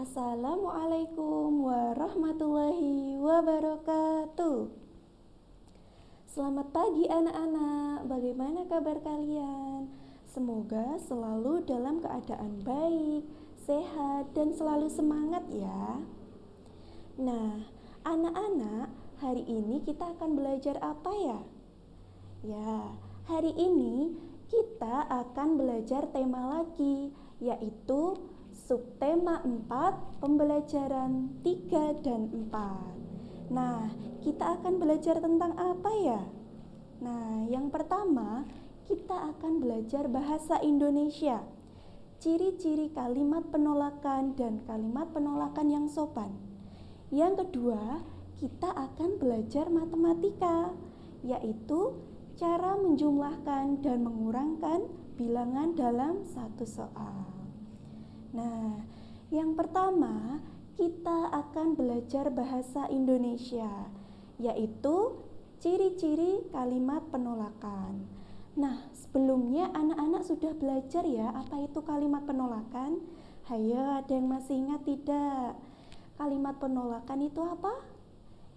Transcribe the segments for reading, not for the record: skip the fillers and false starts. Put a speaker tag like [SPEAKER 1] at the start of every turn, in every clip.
[SPEAKER 1] Assalamualaikum warahmatullahi wabarakatuh. Selamat pagi anak-anak, bagaimana kabar kalian? Semoga selalu dalam keadaan baik, sehat, dan selalu semangat ya. Nah, anak-anak, hari ini kita akan belajar apa ya? Ya, hari ini kita akan belajar tema lagi, yaitu subtema 4, pembelajaran 3 dan 4. Nah, kita akan belajar tentang apa ya? Nah, yang pertama, kita akan belajar bahasa Indonesia. Ciri-ciri kalimat penolakan dan kalimat penolakan yang sopan. Yang kedua, kita akan belajar matematika, yaitu cara menjumlahkan dan mengurangkan bilangan dalam satu soal. Nah, yang pertama kita akan belajar bahasa Indonesia, yaitu ciri-ciri kalimat penolakan. Nah, sebelumnya anak-anak sudah belajar ya apa itu kalimat penolakan? Hayo, ada yang masih ingat tidak? Kalimat penolakan itu apa?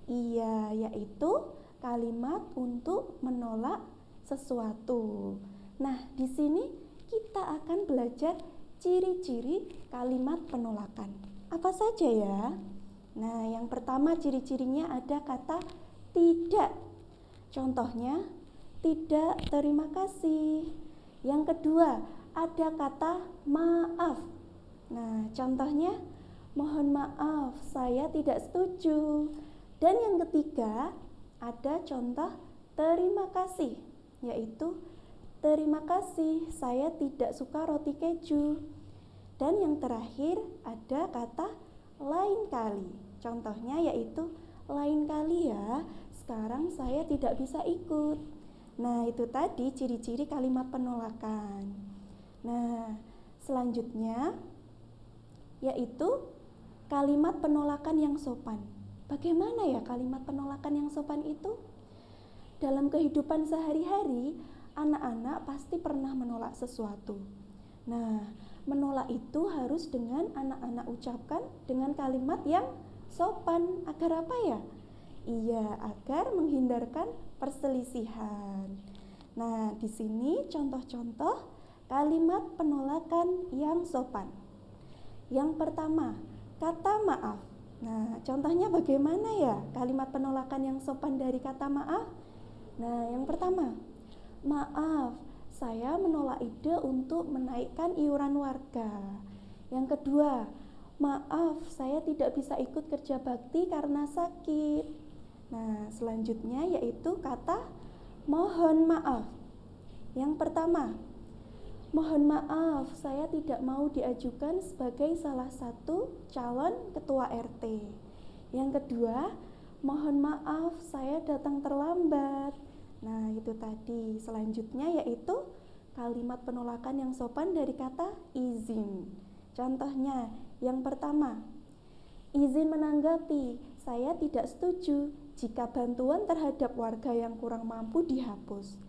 [SPEAKER 1] Iya, yaitu kalimat untuk menolak sesuatu. Nah, di sini kita akan belajar ciri-ciri kalimat penolakan. Apa saja ya? Nah, yang pertama ciri-cirinya ada kata tidak. Contohnya, tidak terima kasih. Yang kedua, ada kata maaf. Nah, contohnya, mohon maaf, saya tidak setuju. Dan yang ketiga, ada contoh terima kasih, yaitu terima kasih, saya tidak suka roti keju. Dan yang terakhir ada kata lain kali. Contohnya yaitu lain kali ya, sekarang saya tidak bisa ikut. Nah, itu tadi ciri-ciri kalimat penolakan. Nah, selanjutnya yaitu kalimat penolakan yang sopan. Bagaimana ya kalimat penolakan yang sopan itu? Dalam kehidupan sehari-hari, anak-anak pasti pernah menolak sesuatu. Nah, menolak itu harus dengan anak-anak ucapkan dengan kalimat yang sopan. Agar apa ya? Iya, agar menghindarkan perselisihan. Nah, di sini contoh-contoh kalimat penolakan yang sopan. Yang pertama, kata maaf. Nah, contohnya bagaimana ya kalimat penolakan yang sopan dari kata maaf? Nah, yang pertama, maaf, saya menolak ide untuk menaikkan iuran warga. Yang kedua, maaf, saya tidak bisa ikut kerja bakti karena sakit. Nah, selanjutnya yaitu kata mohon maaf. Yang pertama, mohon maaf, saya tidak mau diajukan sebagai salah satu calon ketua RT. Yang kedua, mohon maaf, saya datang terlambat. Nah, itu tadi. Selanjutnya yaitu kalimat penolakan yang sopan dari kata izin. Contohnya, yang pertama, izin menanggapi, saya tidak setuju jika bantuan terhadap warga yang kurang mampu dihapus.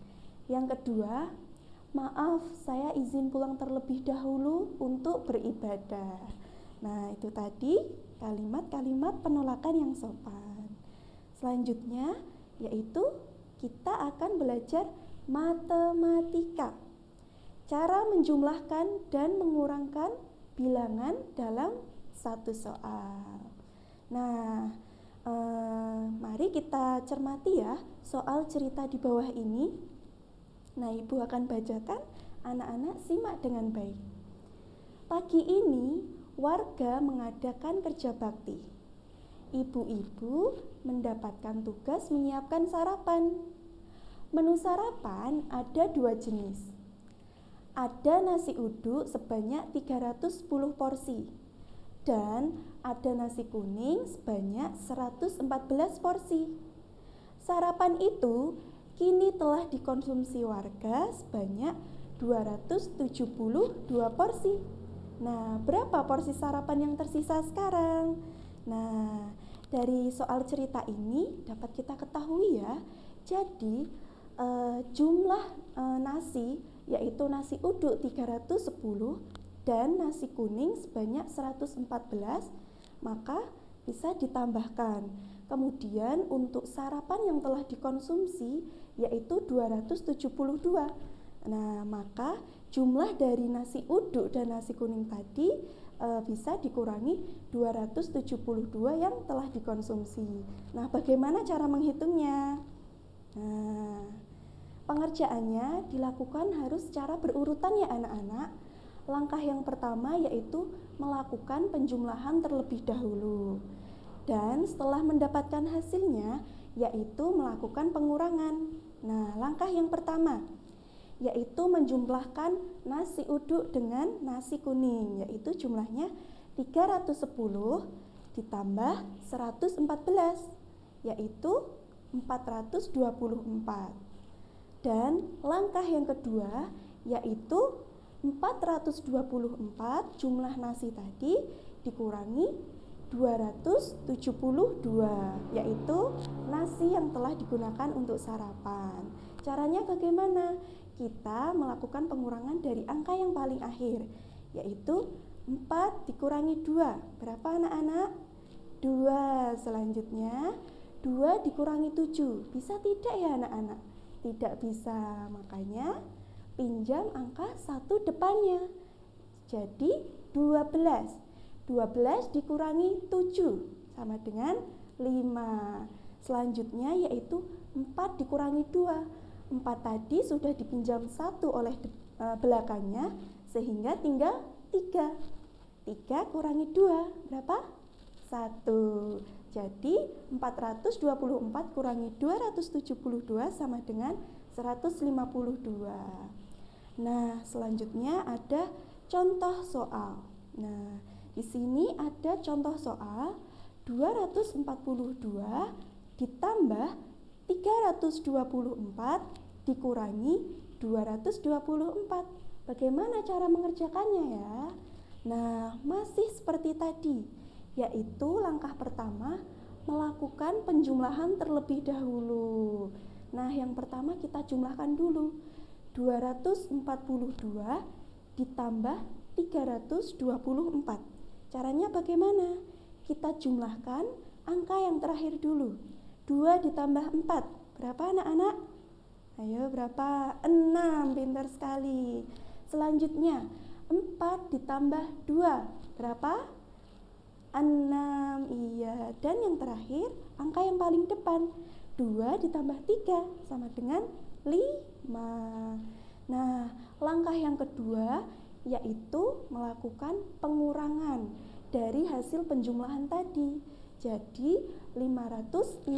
[SPEAKER 1] Yang kedua, maaf, saya izin pulang terlebih dahulu untuk beribadah. Nah, itu tadi kalimat-kalimat penolakan yang sopan. Selanjutnya yaitu kita akan belajar matematika. Cara menjumlahkan dan mengurangkan bilangan dalam satu soal. Nah, mari kita cermati ya soal cerita di bawah ini. Nah, Ibu akan bacakan, anak-anak simak dengan baik. Pagi ini, warga mengadakan kerja bakti. Ibu-ibu mendapatkan tugas menyiapkan sarapan. Menu sarapan ada 2 jenis. Ada nasi uduk sebanyak 310 porsi. Dan ada nasi kuning sebanyak 114 porsi. Sarapan itu kini telah dikonsumsi warga sebanyak 272 porsi. Nah, berapa porsi sarapan yang tersisa sekarang? Nah, dari soal cerita ini dapat kita ketahui ya. Jadi, jumlah nasi yaitu nasi uduk 310 dan nasi kuning sebanyak 114, maka bisa ditambahkan. Kemudian untuk sarapan yang telah dikonsumsi yaitu 272. Nah, maka jumlah dari nasi uduk dan nasi kuning tadi bisa dikurangi 272 yang telah dikonsumsi. Nah, bagaimana cara menghitungnya? Nah, pengerjaannya dilakukan harus secara berurutan ya anak-anak. Langkah yang pertama yaitu melakukan penjumlahan terlebih dahulu. Dan setelah mendapatkan hasilnya yaitu melakukan pengurangan. Nah, langkah yang pertama yaitu menjumlahkan nasi uduk dengan nasi kuning, yaitu jumlahnya 310 ditambah 114, yaitu 424. Dan langkah yang kedua yaitu 424 jumlah nasi tadi dikurangi 272, yaitu nasi yang telah digunakan untuk sarapan. Caranya bagaimana? Kita melakukan pengurangan dari angka yang paling akhir, yaitu 4 dikurangi 2. Berapa anak-anak? 2. Selanjutnya 2 dikurangi 7. Bisa tidak ya anak-anak? Tidak bisa, makanya pinjam angka 1 depannya. Jadi 12. 12 dikurangi 7 sama dengan 5. Selanjutnya yaitu 4 dikurangi 2. 4 tadi sudah dipinjam 1 oleh belakangnya, sehingga tinggal 3. 3 kurangi 2 berapa? 1. Jadi 424 kurangi 272 sama dengan 152. Nah, selanjutnya ada contoh soal. Nah, di sini ada contoh soal 242 ditambah 324 dikurangi 224. Bagaimana cara mengerjakannya ya? Nah, masih seperti tadi, yaitu langkah pertama melakukan penjumlahan terlebih dahulu. Nah, yang pertama kita jumlahkan dulu. 242 ditambah 324. Caranya bagaimana? Kita jumlahkan angka yang terakhir dulu. 2 ditambah 4, berapa anak-anak? Ayo berapa? 6, pintar sekali. Selanjutnya 4 ditambah 2, berapa? 6, iya. Dan yang terakhir, angka yang paling depan, 2 ditambah 3 sama dengan 5. Nah, langkah yang kedua yaitu melakukan pengurangan dari hasil penjumlahan tadi. Jadi 566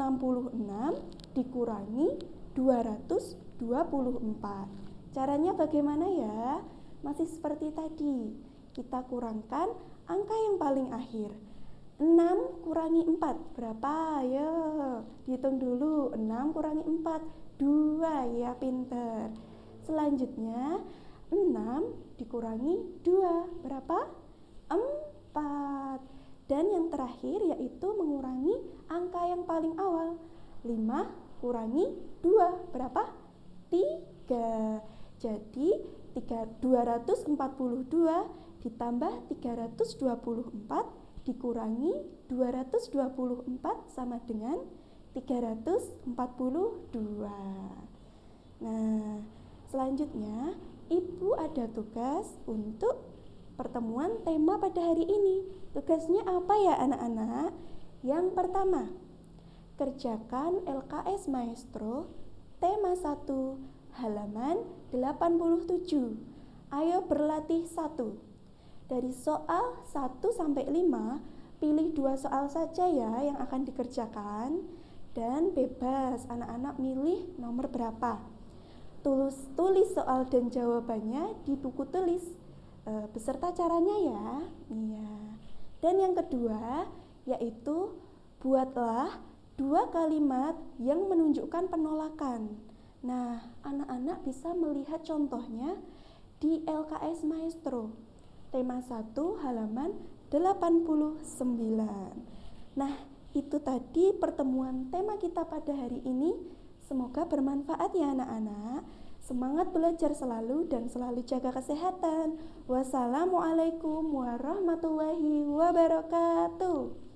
[SPEAKER 1] dikurangi 224. Caranya bagaimana ya? Masih seperti tadi. Kita kurangkan angka yang paling akhir. 6 kurangi 4 berapa? Ayo dihitung dulu. 6 kurangi 4 2, ya pinter. Selanjutnya 6 dikurangi 2 berapa? 4. Dan yang terakhir yaitu mengurangi angka yang paling awal. 5 kurangi 2 berapa? 3. Jadi 242 ditambah 324 dikurangi 224 sama dengan 342. Nah, selanjutnya Ibu ada tugas untuk pertemuan tema pada hari ini. Tugasnya apa ya anak-anak? Yang pertama, kerjakan LKS Maestro tema 1 halaman 87. Ayo berlatih 1. Dari soal 1 sampai 5, pilih 2 soal saja ya yang akan dikerjakan, dan bebas anak-anak milih nomor berapa. Tulis soal dan jawabannya di buku tulis beserta caranya ya. Iya. Dan yang kedua yaitu buatlah 2 kalimat yang menunjukkan penolakan. Nah, anak-anak bisa melihat contohnya di LKS Maestro tema 1 halaman 89. Nah, itu tadi pertemuan tema kita pada hari ini. Semoga bermanfaat ya anak-anak. Semangat belajar selalu dan selalu jaga kesehatan. Wassalamualaikum warahmatullahi wabarakatuh.